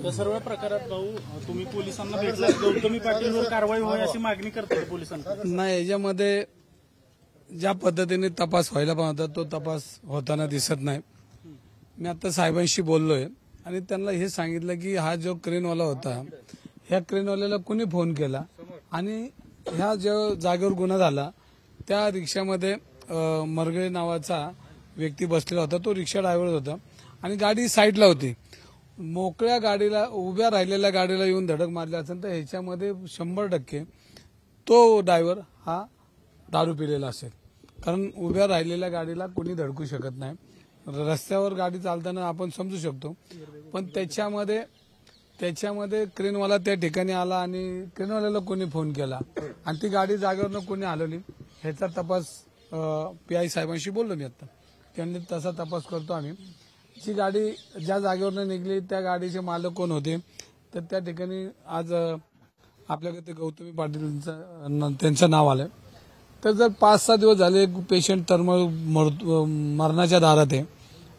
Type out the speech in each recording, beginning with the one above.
त्या सर्व प्रकारात भाऊ तुम्ही पोलिसांना भेटला, गौतमी पाटीलवर कारवाई व्हावी अशी मागणी करता पोलिसांना? नाही, याच्यामध्ये ज्या पद्धतीने तपास व्हायला पाहिजे होता तो तपास होताना दिसत नाही. मी आता साहेबांशी बोललोय आणि त्यांना हे सांगितलं की हा जो क्रेनवाला होता, ह्या क्रेनवाल्याला कुणी फोन केला आणि ह्या जो जागेवर गुन्हा झाला त्या रिक्षामध्ये मरगळे नावाचा व्यक्ती बसलेला होता. तो रिक्षा ड्रायव्हर होता आणि गाडी साईडला होती. मोकळ्या गाडीला, उभ्या राहिलेल्या गाडीला येऊन धडक मारली असेल तर ह्याच्यामध्ये 100% तो ड्रायव्हर हा दारू पिलेला असेल. कारण उभ्या राहिलेल्या गाडीला कोणी धडकू शकत नाही. रस्त्यावर गाडी चालताना आपण समजू शकतो, पण त्याच्यामध्ये क्रेनवाला त्या ठिकाणी आला आणि क्रेनवाल्याला कोणी फोन केला आणि ती गाडी जागेवरनं कोणी हलवली ह्याचा तपास PI साहेबांशी बोललो मी आता. त्यांनी तसा तपास करतो आम्ही. जी गाडी ज्या जागेवरनं निघली त्या गाडीचे मालक कोण होते तर त्या ठिकाणी आज आपल्याकडे ते गौतमी पाटील त्यांचं नाव आलंय. तर जर 5-6 दिवस झाले पेशंट मरणाच्या दारात आहे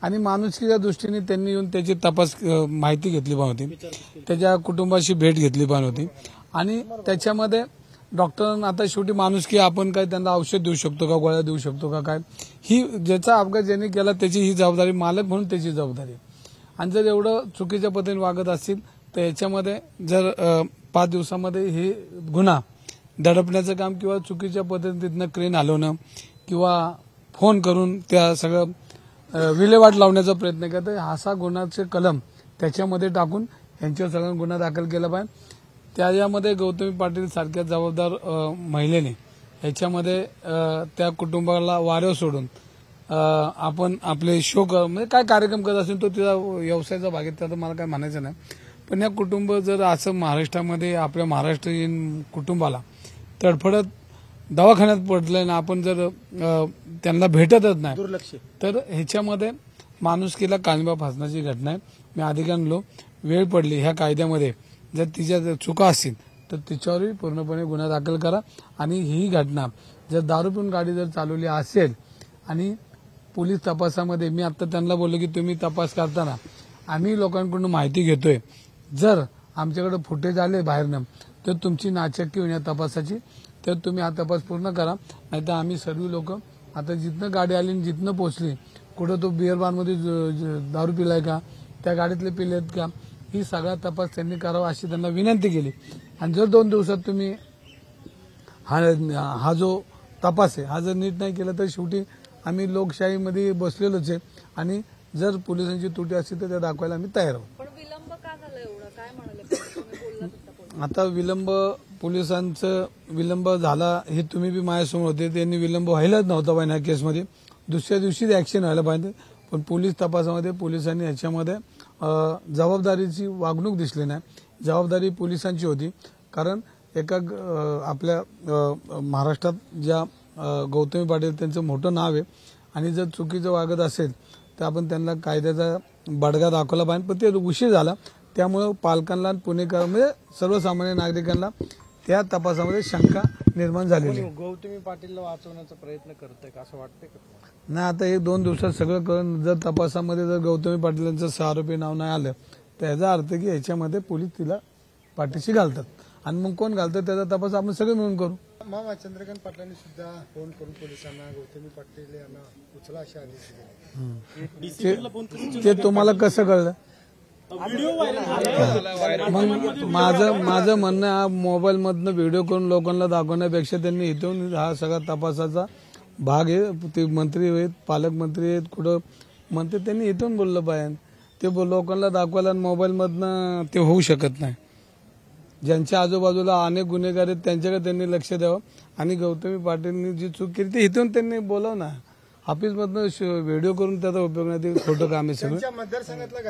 आणि माणुसकीच्या दृष्टीने त्यांनी येऊन त्याची तपास माहिती घेतली पाहिजे होती, त्याच्या कुटुंबाशी भेट घेतली पाहिजे होती आणि त्याच्यामध्ये डॉक्टरांना आता शेवटी माणुसकी, आपण काय त्यांना औषध देऊ शकतो का, गोळ्या देऊ शकतो का, काय ही ज्याचा अपघात ज्यांनी केला त्याची ही जबाबदारी, मालक म्हणून त्याची जबाबदारी. आणि जर एवढं चुकीच्या पद्धतीने वागत असतील तर याच्यामध्ये जर 5 दिवसामध्ये हे गुन्हा दडपण्याचं काम किंवा चुकीच्या पद्धतीनं क्रेन हलवणं किंवा फोन करून त्या सगळं विल्हेवाट लावण्याचा प्रयत्न करतात, असा गुन्ह्याचे कलम त्याच्यामध्ये टाकून यांच्यावर सगळं गुन्हा दाखल केला पाहिजे. त्याच्यामध्ये गौतमी पाटील सारख्या जबाबदार महिलेने याच्यामध्ये त्या कुटुंबाला वाऱ्यावर सोडून आपण आपले शोक म्हणजे काय कार्यक्रम करत असेल तो तिचा व्यवसायाचा भाग आहे, त्यात मला काय म्हणायचं नाही. पण या कुटुंब जर असं महाराष्ट्रामध्ये आपल्या महाराष्ट्रीयन कुटुंबाला तडफडत दवाखान्यात पडलंय ना, आपण जर त्यांना भेटतच नाही दुर्लक्ष, तर ह्याच्यामध्ये माणुसकीला काळिंबा फासण्याची घटना आहे. मी अधिकाऱ्यांना वेळ पडली ह्या कायद्यामध्ये जर तिच्या चुका असतील तर तिच्यावरही पूर्णपणे गुन्हा दाखल करा. आणि ही घटना जर दारू पिऊन गाडी जर चालवली असेल आणि पोलीस तपासामध्ये, मी आता त्यांना बोललो की तुम्ही तपास करताना आम्ही लोकांकडून माहिती घेतोय, जर आमच्याकडे फुटेज आले बाहेरनं तर तुमची नाचक्की होईल या तपासाची, तर तुम्ही हा तपास पूर्ण करा. नाहीतर आम्ही सर्व लोक आता जिथनं गाडी आली आणि जिथनं पोहोचली, कुठं तो बिअर बारमध्ये दारू पिलाय का, त्या गाडीतले पिलेत का, ही सगळा तपास त्यांनी करावा अशी त्यांना विनंती केली. आणि जर 2 दिवसात तुम्ही हा जो तपास आहे हा जर नीट नाही केला तर शेवटी आम्ही लोकशाहीमध्ये बसलेलोच आहे आणि जर पोलिसांची त्रुटी असतील तर त्या दाखवायला आम्ही तयार आहोत. आता पोलिसांचं विलंब झाला हे तुम्ही बी माझ्यासमोर होते. त्यांनी विलंब व्हायलाच नव्हता पाहिजे ह्या केसमध्ये, दुसऱ्या दिवशीच ऍक्शन व्हायला पाहिजे. पण पोलीस तपासामध्ये पोलिसांनी ह्याच्यामध्ये जबाबदारीची वागणूक दिसली नाही. जबाबदारी पोलिसांची होती, कारण एका आपल्या महाराष्ट्रात ज्या गौतमी पाटील त्यांचं मोठं नाव आहे आणि जर चुकीचं वागत असेल तर आपण त्यांना कायद्याचा बडगा दाखवला पाहिजे. पण ते उशीर झाला, त्यामुळे पालकांना, पुणेकर म्हणजे सर्वसामान्य नागरिकांना त्या तपासामध्ये शंका निर्माण झालेली. गौतमी पाटीलला वाचवण्याचा प्रयत्न करतोय का असं वाटतंय का? नाही, आता हे 2 दिवसात सगळं करून जर तपासामध्ये जर गौतमी पाटीलांचं 6 आरोपी नाव नाही आलं तर याचा अर्थ की ह्याच्यामध्ये पोलीस तिला पाठीशी घालतात आणि मग कोण घालतात त्याचा तपास आपण सगळे मिळून करू. मामा चंद्रकांत पाटलांनी सुद्धा फोन करून पोलिसांना गौतमी पाटील यांना उचला असे आदेश दिले. ते तुम्हाला कसं कळलं? मग माझं म्हणणं हा मोबाईल मधनं व्हिडिओ करून लोकांना दाखवण्यापेक्षा त्यांनी इथून हा सगळा तपासाचा भाग आहे. ते मंत्री आहेत, पालकमंत्री आहेत, कुठं मंत्री, त्यांनी इथून बोललं पाहिजे. ते लोकांना दाखवायला मोबाईल मधनं ते होऊ शकत नाही. ज्यांच्या आजूबाजूला अनेक गुन्हेगार आहेत त्यांच्याकडे त्यांनी लक्ष द्यावं आणि गौतमी पाटीलनी जी चूक केली ती इथून त्यांनी बोलावं ना. ऑफिसमधनं व्हिडिओ करून त्याचा उपयोग नाही, ते खोटं काम आहे सगळं. मतदारसंघातला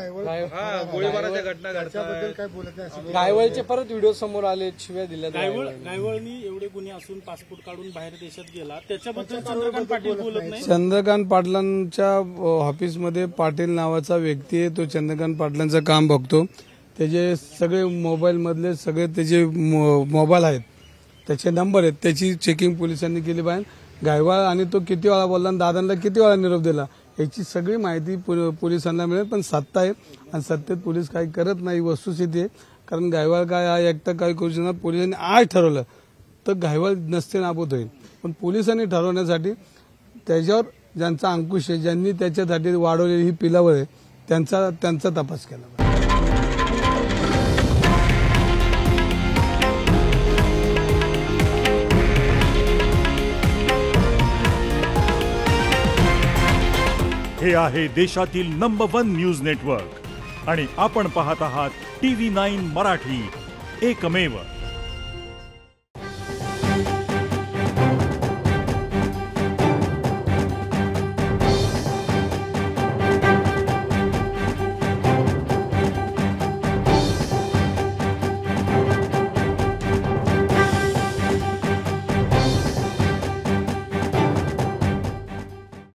गोळीबाराच्या घटना त्याच्याबद्दल काय बोलत नाही. गायवळचे परत व्हिडिओ समोर आले, शिव्या दिल्या. गायवळनी एवढे गुन्हे असून पासपोर्ट काढून बाहेर देशात गेला, त्याच्याबद्दल चंद्रकांत पाटील बोलत नाही. चंद्रकांत पाटलांच्या ऑफिसमध्ये पाटील नावाचा व्यक्ती आहे, तो चंद्रकांत पाटलांचं काम बघतो. त्याचे सगळे मोबाईल मधले सगळे त्याचे मोबाईल आहेत, त्याचे नंबर आहेत, त्याची चेकिंग पोलिसांनी केली पाहिजे. गायवाळ आणि तो किती वेळा बोलला आणि दादांना किती वेळा निरोप दिला याची सगळी माहिती पोलिसांना मिळेल. पण सत्ता आहे आणि सत्तेत पोलीस काही करत नाही, वस्तुस्थिती आहे. कारण गायवाळ काय एकटं काय करू शकणार. पोलिसांनी आज ठरवलं तर गायवाळ नसते नाबूद होईल. पण पोलिसांनी ठरवण्यासाठी त्याच्यावर ज्यांचा अंकुश आहे, ज्यांनी त्याच्यासाठी वाढवलेली ही पिलावळ आहे, त्यांचा तपास केला. हे आहे देशातील नंबर 1 न्यूज नेटवर्क आणि आपण पाहत आहात TV9 मराठी, एकमेव.